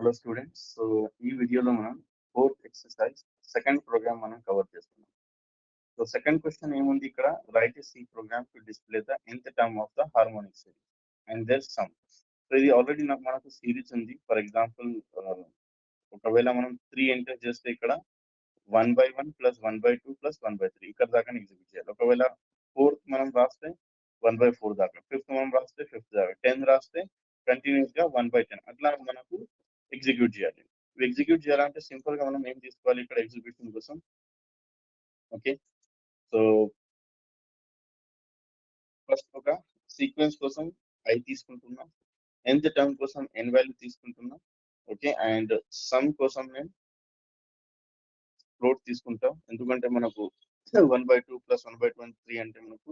Hello students. So ఈ వీడియోలో మనం ఫోర్త్ ఎక్సర్సైజ్ సెకండ్ ప్రోగ్రామ్ మనం కవర్ చేస్తున్నాం. సో సెకండ్ క్వశ్చన్ ఏముంది ఇక్కడ, write a C program to display the nth term of the harmonic series and their sum. So ఇది already మనకు series ఉంది. ఫర్ ఎగ్జాంపుల్ ఒకవేళ మనం 3 ఎంటర్ చేస్తే ఇక్కడ 1/1 + 1/2 + 1/3 ఇక్కడ దాకా ఎగ్జిక్యూట్ చేయాలి. ఒకవేళ ఫోర్త్ మనం రాస్తే 1/4 దాకా, ఫిఫ్త్ మనం రాస్తే ఫిఫ్త్ దాకా, 10 రాస్తే కంటిన్యూస్ గా 1/10 అట్లా మనకు ఎగ్జిక్యూట్ చేయాలి. ఎగ్జిక్యూట్ చేయాలంటే సింపుల్ గా మనం ఏం తీసుకోవాలి ఇక్కడ ఎగ్జిక్యూషన్ కోసం. ఓకే, సో ఫస్ట్ ఒక సీక్వెన్స్ కోసం ఐ తీసుకుంటున్నాం, nth టర్మ్ కోసం n వాల్యూ తీసుకుంటున్నాం. ఓకే, అండ్ సమ్ కోసం నేను ఫ్లోట్ తీసుకుంటాం, ఎందుకంటే మనకు 1/2 + 1/23 అంటే మనకు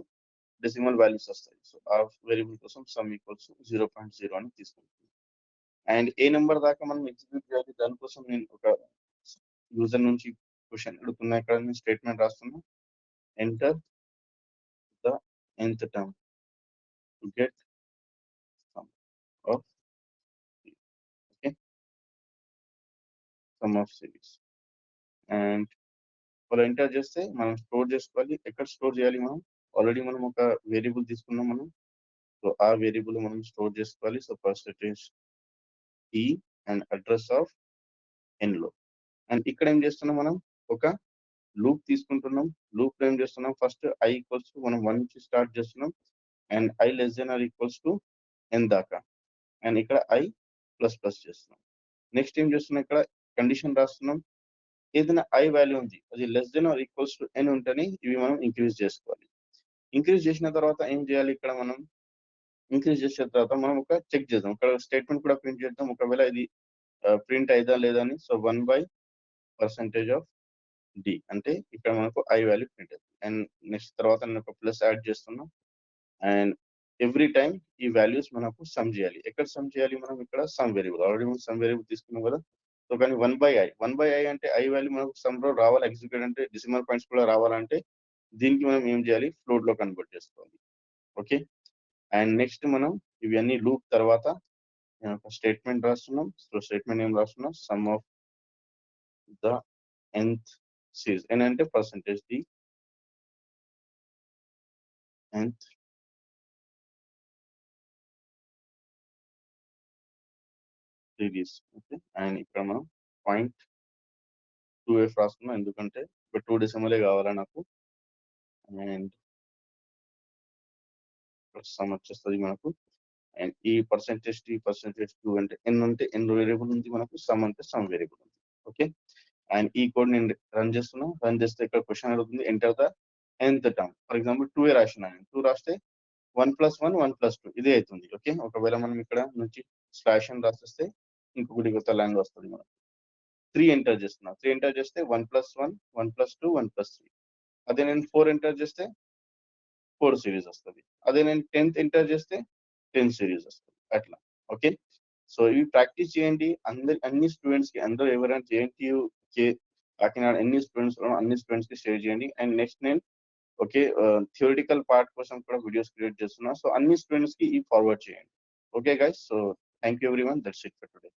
డెసిమల్ వాల్యూస్ వస్తాయి. సో ఆ వేరియబుల్ కోసం సమ్ ఈక్వల్స్ 0.0 అని తీసుకుంటాం. అండ్ ఏ నెంబర్ దాకా మనం ఎగ్జిక్యూట్ చేయాలి, దానికోసం నేను ఒక యూజర్ నుంచి క్వశ్చన్ అడుగుతున్నా. ఇక్కడ నేను స్టేట్మెంట్ రాస్తున్నా, enter the nth term two get some of, okay, some of series. And వాళ్ళు ఎంటర్ చేస్తే మనం స్టోర్ చేసుకోవాలి. ఎక్కడ స్టోర్ చేయాలి, మనం ఆల్రెడీ మనం ఒక వేరియబుల్ తీసుకున్నాం మనం. సో ఆ వేరియబుల్ మనం స్టోర్ చేసుకోవాలి. సో పర్సెంటేజ్ ఈ అండ్ అడ్రస్ ఆఫ్ n లో. అండ్ ఇక్కడ ఏం చేస్తున్నాం, మనం ఒక లూప్ తీసుకుంటున్నాం. లూప్ ఏం చేస్తున్నాం, ఫస్ట్ i ఈక్వల్స్ టు మనం 1 నుంచి స్టార్ట్ చేస్తున్నాం and i less than or equals to n దాకా, అండ్ ఇక్కడ i ప్లస్ ప్లస్ చేస్తున్నాం. నెక్స్ట్ ఏం చేస్తున్నాం, ఇక్కడ కండిషన్ రాస్తున్నాం. ఏదైనా i వాల్యూ ఉంది, అది less than or equals to n ఉంటేనే ఇవి మనం ఇంక్రీజ్ చేసుకోవాలి. ఇంక్రీజ్ చేసిన తర్వాత ఏం చేయాలి, ఇక్కడ మనం ఇంక్రీజ్ చేసిన తర్వాత మనం ఒక చెక్ చేద్దాం. ఇక్కడ స్టేట్మెంట్ కూడా ప్రింట్ చేద్దాం, ఒకవేళ ఇది ప్రింట్ అయిదా లేదా అని. సో 1/% ఆఫ్ d అంటే ఇక్కడ మనకు i వాల్యూ ప్రింట్ అవుతుంది. అండ్ నెక్స్ట్ తర్వాత నేను ఒక ప్లస్ యాడ్ చేస్తున్నాం. అండ్ ఎవ్రీ టైం ఈ వాల్యూస్ మనకు సమ్ చేయాలి. ఎక్కడ సమ్ చేయాలి, మనం ఇక్కడ సమ్ వేరియబుల్, ఆల్రెడీ మనం సమ్ వేరియబుల్ తీసుకున్నాం కదా. సో కానీ 1/i అంటే i వాల్యూ మనకు సమ్ లో రావాలి. ఎగ్జిక్యూట్ అంటే డెసిమల్ పాయింట్స్ కూడా రావాలంటే దీనికి మనం ఏం చేయాలి, ఫ్లోట్ లో కన్వర్ట్ చేసుకోవాలి. ఓకే, అండ్ నెక్స్ట్ మనం ఇవన్నీ లూప్ తర్వాత నేను ఒక స్టేట్మెంట్ రాస్తున్నాం. సో స్టేట్మెంట్ ఏం రాస్తున్నాం, sum of the nth series, n అంటే percentage d nth series. Okay, and ఇక్కడ మనం 0.2f రాస్తున్నాం, ఎందుకంటే ఒక 2 డెసిమలే కావాలా నాకు. అండ్ సమ్ వచ్చేస్తుంది మనకు. అండ్ ఈ పర్సెంటేజ్ టీ పర్సెంటేజ్ 2 అంటే n వేరియబుల్ ఉంది మనకు, సమ్ అంటే సమ్ వేరియబుల్ ఉంది. ఓకే, అండ్ ఈ కోడ్ నేను రన్ చేస్తున్నా. రన్ చేస్తే ఇక్కడ క్వశ్చన్ అడుగుతుంది, enter the nth term. For example 2 రాసిన, 2 రాస్తే 1 + 1 1 + 2 ఇదే అవుతుంది. ఓకే, ఒకవేళ మనం ఇక్కడ నుంచి స్లాష్ అని రాసేస్తే ఇంకొకటి కొత్త లైన్ వస్తుంది మనకు. 3 ఎంటర్ చేస్తున్నా, 3 ఎంటర్ చేస్తే 1 + 1 1 + 2 1 + 3. అదే నేను 4 ఎంటర్ చేస్తే 4 సిరీస్ వస్తుంది. అదే నేను 10th ఎంటర్ చేస్తే 10 సిరీస్ వస్తుంది. అట్లా. ఓకే, సో ఇవి ప్రాక్టీస్ చేయండి. అన్ని స్టూడెంట్స్ కి, అందరూ ఎవరైనా జేఎన్టీయూ కాకినాడ అన్ని స్టూడెంట్స్ కి షేర్ చేయండి. అండ్ నెక్స్ట్ నేను ఓకే థియరిటికల్ పార్ట్ కోసం కూడా వీడియోస్ క్రియేట్ చేస్తున్నా. సో అన్ని స్టూడెంట్స్ కి ఈ ఫార్వర్డ్ చేయండి. Okay guys, so thank you everyone, that's it for today.